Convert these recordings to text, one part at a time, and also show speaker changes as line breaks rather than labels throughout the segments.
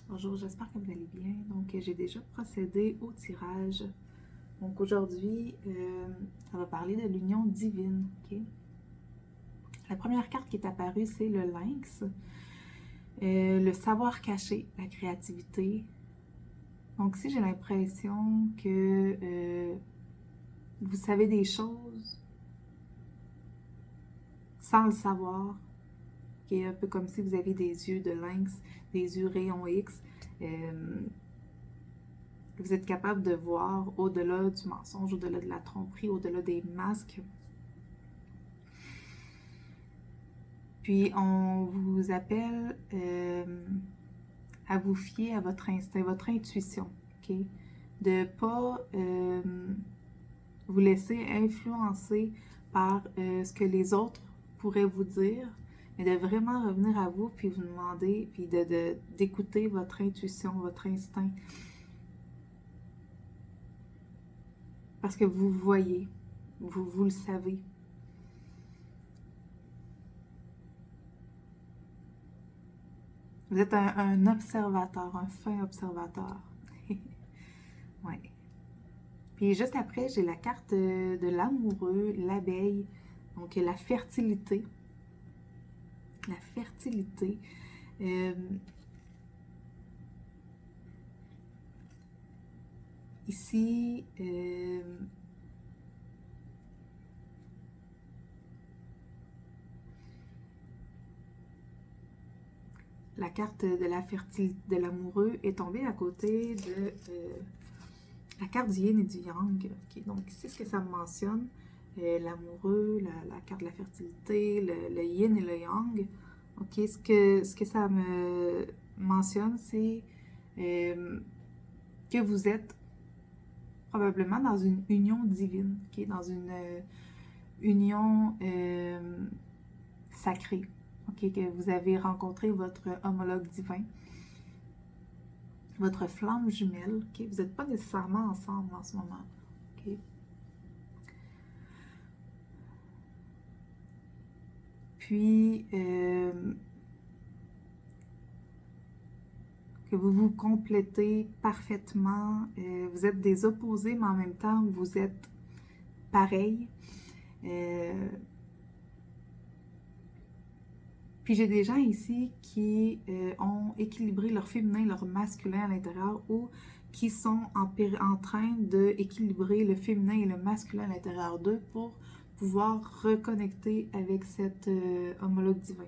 Bonjour, j'espère que vous allez bien. Donc, j'ai déjà procédé au tirage. Donc, aujourd'hui, ça va parler de l'union divine. Ok? La première carte qui est apparue, c'est le lynx. Le savoir caché, la créativité. Donc, si j'ai l'impression que vous savez des choses sans le savoir, qui est un peu comme si vous aviez des yeux de lynx, des yeux rayon X, vous êtes capable de voir au-delà du mensonge, au-delà de la tromperie, au-delà des masques. Puis on vous appelle à vous fier à votre instinct, votre intuition, ok? De ne pas vous laisser influencer par ce que les autres pourraient vous dire, mais de vraiment revenir à vous, puis vous demander, puis d'écouter votre intuition, votre instinct. Parce que vous voyez, vous le savez. Vous êtes un observateur, un fin observateur. Ouais. Puis juste après, j'ai la carte de l'amoureux, l'abeille, donc la fertilité. La fertilité. Ici, la carte de la fertilité, de l'amoureux est tombée à côté de la carte du yin et du yang. Okay, donc ici, ce que ça me mentionne, l'amoureux, la carte de la fertilité, le yin et le yang. Ok, ce que ça me mentionne, c'est que vous êtes probablement dans une union divine, okay, dans une union sacrée, okay, que vous avez rencontré votre homologue divin, votre flamme jumelle. Okay, vous n'êtes pas nécessairement ensemble en ce moment. Okay. Puis, que vous vous complétez parfaitement. Vous êtes des opposés, mais en même temps, vous êtes pareils. Puis j'ai des gens ici qui ont équilibré leur féminin, leur masculin à l'intérieur ou qui sont en train d'équilibrer le féminin et le masculin à l'intérieur d'eux pour pouvoir reconnecter avec cet homologue divin.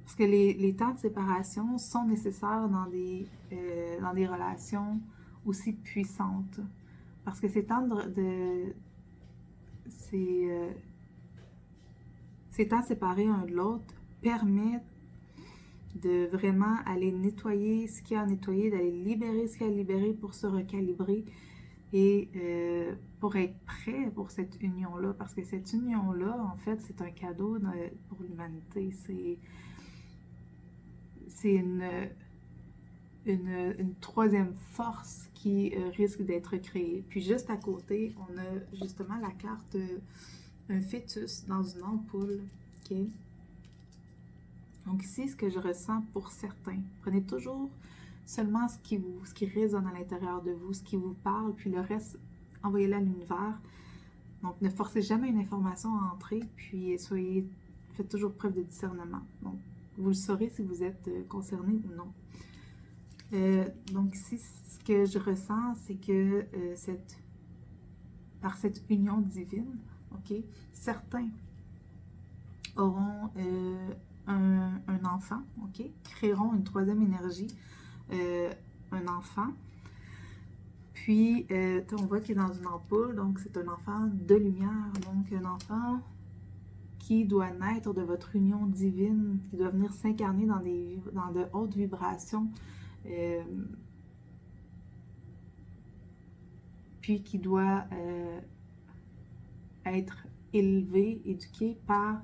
Parce que les temps de séparation sont nécessaires dans des relations aussi puissantes. Parce que ces temps ces temps séparés un de l'autre permettent de vraiment aller nettoyer ce qu'il y a à nettoyer, d'aller libérer ce qu'il y a à libérer pour se recalibrer et pour être prêt pour cette union-là. Parce que cette union-là, en fait, c'est un cadeau pour l'humanité. C'est une troisième force qui risque d'être créée. Puis juste à côté, on a justement la carte un fœtus dans une ampoule. Okay? Donc ici, ce que je ressens pour certains, prenez toujours seulement ce qui résonne à l'intérieur de vous, ce qui vous parle, puis le reste, envoyez-le à l'univers. Donc ne forcez jamais une information à entrer, puis faites toujours preuve de discernement. Donc vous le saurez si vous êtes concerné ou non. Donc ici, ce que je ressens, c'est que par cette union divine, ok, certains auront un enfant, ok, créeront une troisième énergie, un enfant. Puis, on voit qu'il est dans une ampoule, donc c'est un enfant de lumière, donc un enfant qui doit naître de votre union divine, qui doit venir s'incarner dans de hautes vibrations, puis qui doit être élevé, éduqué par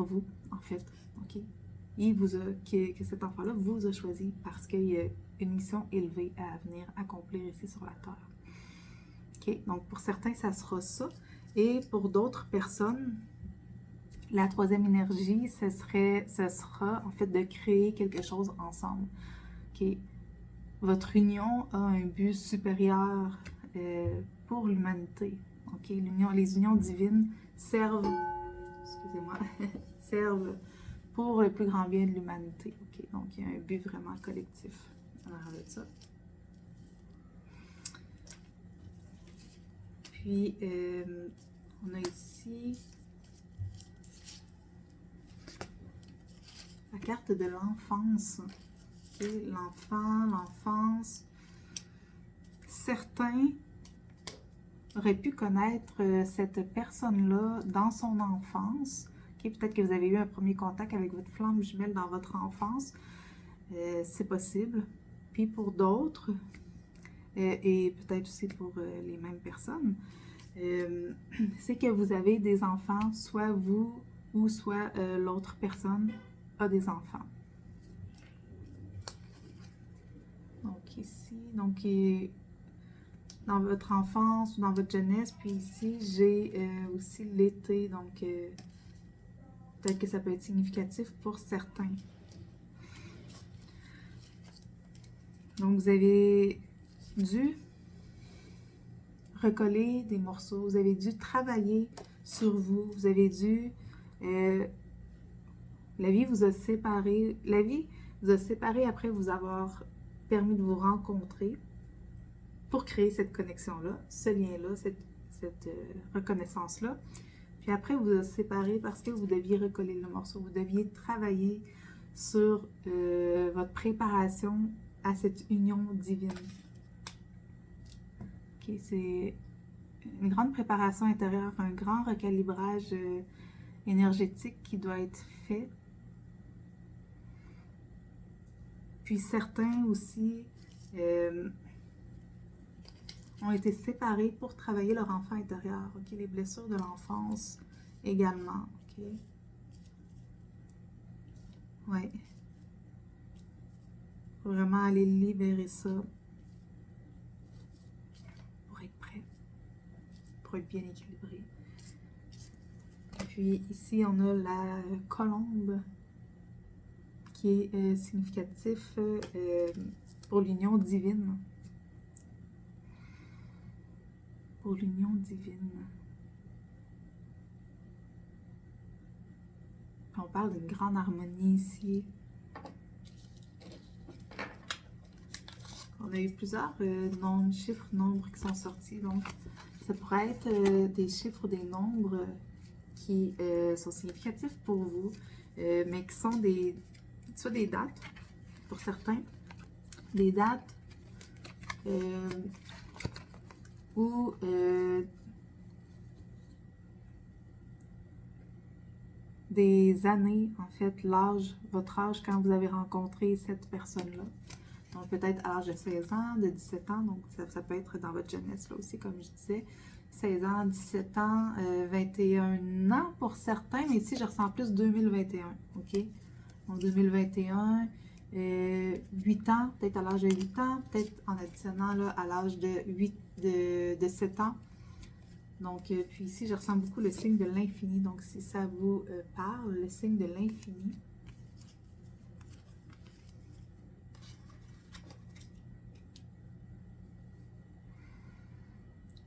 vous, en fait. Okay? Que cet enfant-là vous a choisi parce qu'il y a une mission élevée à venir accomplir ici sur la Terre. Okay? Donc, pour certains, ça sera ça. Et pour d'autres personnes, La troisième énergie, ce sera en fait de créer quelque chose ensemble. Okay? Votre union a un but supérieur pour l'humanité. Okay? Les unions divines servent, excusez-moi, servent pour le plus grand bien de l'humanité. Okay? Donc, il y a un but vraiment collectif en arrière de ça. Puis, on a ici la carte de l'enfance. Okay? L'enfant, l'enfance. Certains auraient pu connaître cette personne-là dans son enfance. Okay? Peut-être que vous avez eu un premier contact avec votre flamme jumelle dans votre enfance. C'est possible. Puis pour d'autres, et peut-être aussi pour les mêmes personnes, c'est que vous avez des enfants, soit vous ou soit l'autre personne a des enfants. Donc ici, donc dans votre enfance ou dans votre jeunesse, puis ici j'ai aussi l'été, donc peut-être que ça peut être significatif pour certains. Donc vous avez dû recoller des morceaux, vous avez dû travailler sur vous, vous avez dû... la vie vous a séparé après vous avoir permis de vous rencontrer pour créer cette connexion-là, ce lien-là, cette reconnaissance-là. Puis après, vous a séparé parce que vous deviez recoller le morceau, vous deviez travailler sur votre préparation à cette union divine. Okay, c'est une grande préparation intérieure, un grand recalibrage énergétique qui doit être fait. Puis certains aussi ont été séparés pour travailler leur enfant intérieur. Okay? Les blessures de l'enfance également. Okay? Ouais. Faut vraiment aller libérer ça pour être prêt, pour être bien équilibré. Puis ici, on a la colombe qui est significatif pour l'union divine. Pour l'union divine. Puis on parle d'une grande harmonie ici. On a eu plusieurs nombres qui sont sortis. Donc, ça pourrait être des chiffres ou des nombres qui sont significatifs pour vous, mais qui sont soit des dates, pour certains, des dates ou des années, en fait, votre âge quand vous avez rencontré cette personne-là. Donc peut-être à l'âge de 16 ans, de 17 ans, donc ça peut être dans votre jeunesse là aussi, comme je disais. 16 ans, 17 ans, 21 ans pour certains, mais ici je ressens plus 2021, ok? Donc 2021, 8 ans, peut-être à l'âge de 8 ans, peut-être en additionnant là, à l'âge de 7 ans. Donc, puis ici, je ressens beaucoup le signe de l'infini. Donc, si ça vous parle, le signe de l'infini.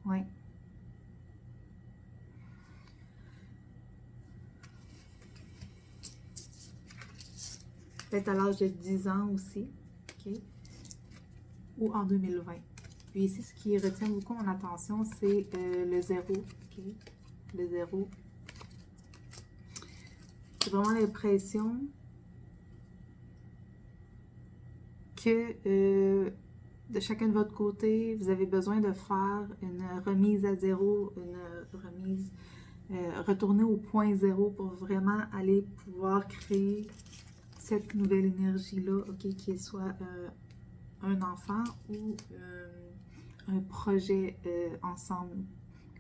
Oui. Peut-être à l'âge de 10 ans aussi. OK? Ou en 2020. Puis ici, ce qui retient beaucoup mon attention, c'est le 0. OK? Le 0. J'ai vraiment l'impression que de chacun de votre côté, vous avez besoin de faire une remise à zéro, une remise, retourner au point zéro pour vraiment aller pouvoir créer cette nouvelle énergie-là, ok, qui est soit un enfant ou un projet ensemble.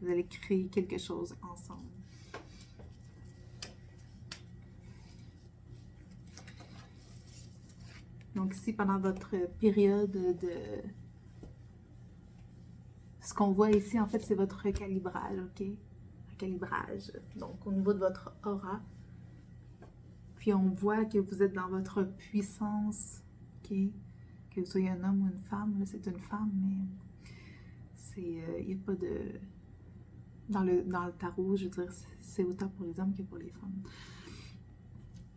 Vous allez créer quelque chose ensemble. Donc ici, pendant votre période de... Ce qu'on voit ici, en fait, c'est votre recalibrage, ok? Recalibrage. Donc, au niveau de votre aura, Puis on voit que vous êtes dans votre puissance, ok? Que vous soyez un homme ou une femme, là c'est une femme, mais il n'y a pas de... Dans le tarot, je veux dire, c'est autant pour les hommes que pour les femmes.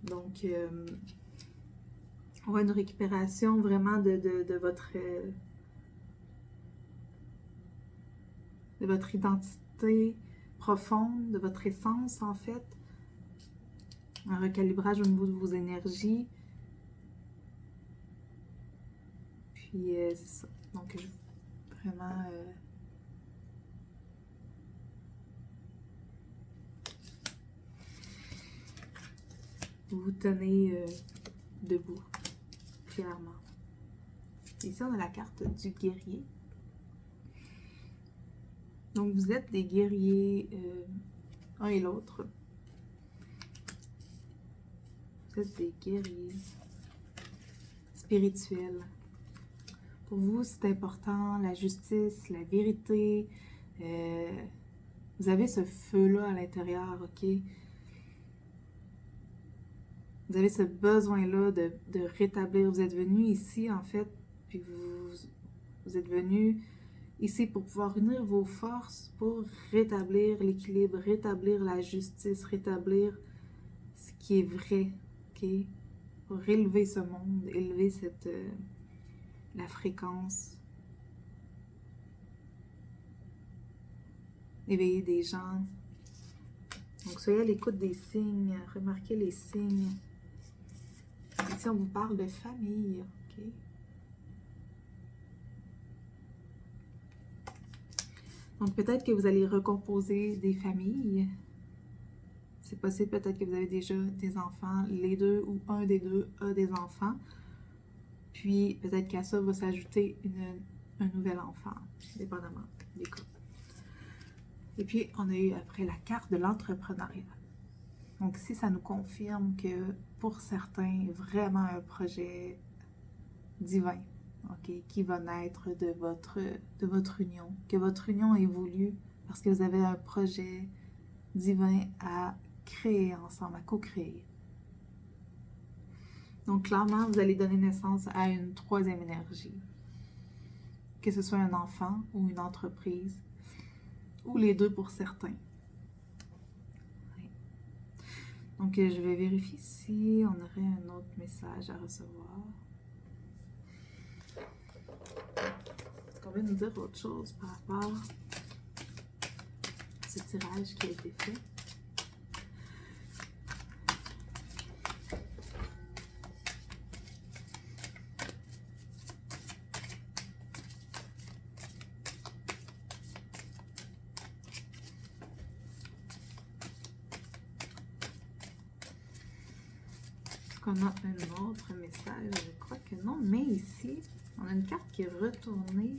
Donc, on voit une récupération vraiment de votre identité profonde, de votre essence en fait. Un recalibrage au niveau de vos énergies. Puis, c'est ça. Donc, vraiment... vous tenez debout, clairement. Ici, on a la carte du guerrier. Donc, vous êtes des guerriers, un et l'autre. Vous êtes des guerriers spirituels. Pour vous, c'est important, la justice, la vérité. Vous avez ce feu-là à l'intérieur, ok? Vous avez ce besoin-là de rétablir. Vous êtes venu ici, en fait, puis vous êtes venu ici pour pouvoir unir vos forces, pour rétablir l'équilibre, rétablir la justice, rétablir ce qui est vrai, ok? Pour élever ce monde, élever la fréquence. Éveiller des gens. Donc, soyez à l'écoute des signes, remarquez les signes. Ici, on vous parle de famille, ok? Donc, peut-être que vous allez recomposer des familles. C'est possible, peut-être que vous avez déjà des enfants, les deux ou un des deux a des enfants. Puis, peut-être qu'à ça va s'ajouter un nouvel enfant, dépendamment des cas. Et puis, on a eu après la carte de l'entrepreneuriat. Donc, ici, ça nous confirme que pour certains, vraiment un projet divin, ok, qui va naître de votre union, que votre union évolue parce que vous avez un projet divin à créer ensemble, à co-créer. Donc, clairement, vous allez donner naissance à une troisième énergie, que ce soit un enfant ou une entreprise, ou les deux pour certains. Donc, je vais vérifier si on aurait un autre message à recevoir. Est-ce qu'on veut nous dire autre chose par rapport à ce tirage qui a été fait? Qu'on a un autre message, je crois que non, mais ici, on a une carte qui est retournée.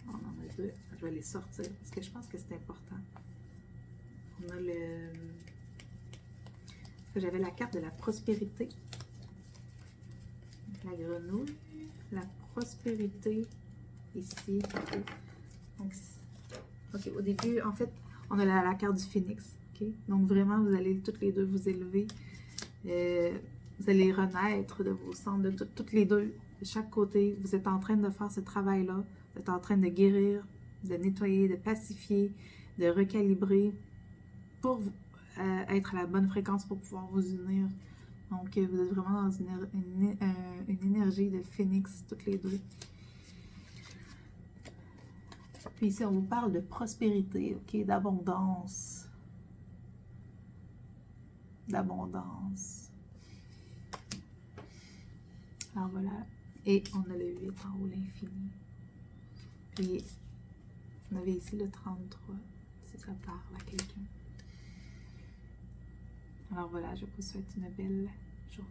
On en a deux, je vais les sortir parce que je pense que c'est important. On a j'avais la carte de la prospérité, la grenouille, la prospérité ici. Donc, ok, au début, en fait, on a la carte du phénix. Okay? Donc, vraiment, vous allez toutes les deux vous élever. Vous allez renaître de vos cendres, de toutes les deux, de chaque côté. Vous êtes en train de faire ce travail-là. Vous êtes en train de guérir, de nettoyer, de pacifier, de recalibrer pour être à la bonne fréquence pour pouvoir vous unir. Donc, vous êtes vraiment dans une énergie de phénix, toutes les deux. Puis ici, on vous parle de prospérité, ok, d'abondance. D'abondance. Alors voilà. Et on a le 8 en haut, l'infini. Puis, on avait ici le 33, si ça parle à quelqu'un. Alors voilà, je vous souhaite une belle journée.